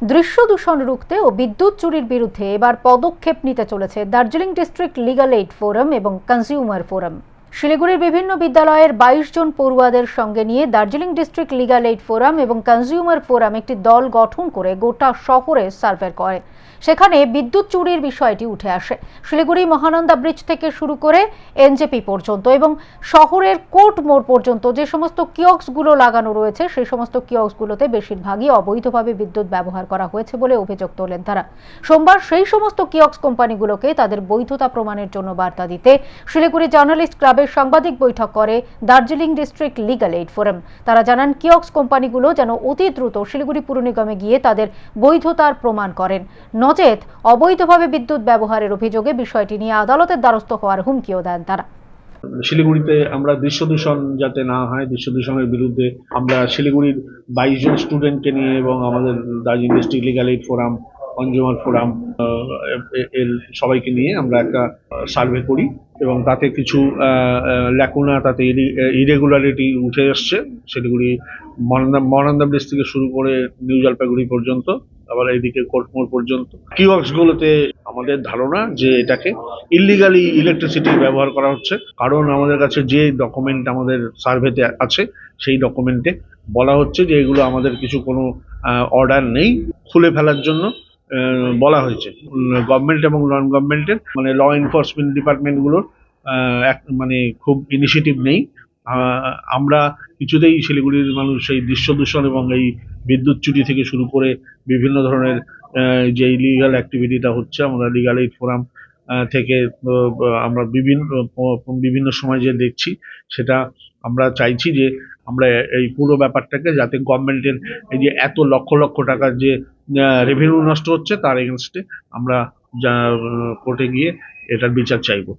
দৃশ্য দূষণ রুখতে ও বিদ্যুৎ চুরির বিরুদ্ধে এবার পদক্ষেপ নিতে চলেছে Darjeeling district legal aid forum এবং কনজিউমার ফোরাম। শিলিগুড়ির বিভিন্ন বিদ্যালয়ের 22 জন পড়ুয়াদের সঙ্গে নিয়ে Darjeeling district legal aid forum এবং কনজিউমার ফোরাম একটি দল গঠন করে গোটা শহরে সার্ভে করে। সেখানে বিদ্যুৎ চুরির বিষয়টি উঠে আসে। শিলিগুড়ি মহানন্দা ব্রিজ থেকে শুরু করে এনজেপি পর্যন্ত এবং শহরের কোর্ট মোড় পর্যন্ত যে সমস্ত কিয়স্কগুলো লাগানো রয়েছে সেই সমস্ত কিয়স্কগুলোতে বেশিরভাগই অবৈধভাবে বিদ্যুৎ ব্যবহার করা হয়েছে বলে অভিযোগ তোলেন তারা। সোমবার সেই সমস্ত কিয়স্ক কোম্পানিগুলোকে তাদের বৈধতা প্রমাণের জন্য বার্তা দিতে শিলিগুড়ি জার্নালিস্ট ক্লাবের সাংবাদিক বৈঠক করে Darjeeling district legal aid forum. তারা জানান কিয়স্ক কোম্পানিগুলো যেন অতি দ্রুত শিলিগুড়ি পুর নিগমে গিয়ে তাদের বৈধতার প্রমাণ করেন, নচেত অবৈধভাবে বিদ্যুৎ ব্যবহারের অভিযোগে বিষয়টি নিয়ে আদালতের দ্বারস্থ হওয়ার হুমকিও দেন তারা। শিলিগুড়িতে আমরা দৃশ্য দূষণ যাতে না হয়, দৃশ্য দূষণের বিরুদ্ধে আমরা শিলিগুড়ির 22 জন স্টুডেন্টকে নিয়ে এবং আমাদের Darjeeling district legal aid forum, consumer forum এর সবাইকে নিয়ে আমরা একটা সার্ভে করি এবং তাতে কিছু ল্যাকুনা, তাতে ইরেগুলারিটি উঠে আসছে। শিলিগুড়ি মহানন্দা ব্রিজ থেকে শুরু করে নিউ জলপাইগুড়ি পর্যন্ত, আবার এইদিকে কোর্টমোড় পর্যন্ত কিওস্কগুলোতে আমাদের ধারণা যে এটাকে ইলিগালি ইলেকট্রিসিটি ব্যবহার করা হচ্ছে। কারণ আমাদের কাছে যে ডকুমেন্ট আমাদের সার্ভেতে আছে সেই ডকুমেন্টে বলা হচ্ছে যে এগুলো আমাদের কিছু কোনো অর্ডার নেই, খুলে ফেলার জন্য বলা হয়েছে। গভর্নমেন্ট এবং নন গভর্নমেন্টের মানে ল এনফোর্সমেন্ট ডিপার্টমেন্টগুলোর মানে খুব ইনিশিয়েটিভ নেই। আমরা কিছুতেই শিলিগুড়ির মানুষ এই দৃশ্য দূষণ এবং এই বিদ্যুৎ চুরি থেকে শুরু করে বিভিন্ন ধরনের যে ইলিগাল অ্যাক্টিভিটিটা হচ্ছে, আমরা লিগ্যাল এইড ফোরাম থেকে আমরা বিভিন্ন সময় যে দেখছি, সেটা আমরা চাইছি যে আমরা এই পুরো ব্যাপারটাকে যাতে গভর্নমেন্টের এই যে এত লক্ষ লক্ষ টাকার যে রেভিনিউ নষ্ট হচ্ছে তার এগেনস্টে আমরা কোর্টে গিয়ে এটার বিচার চাইবো।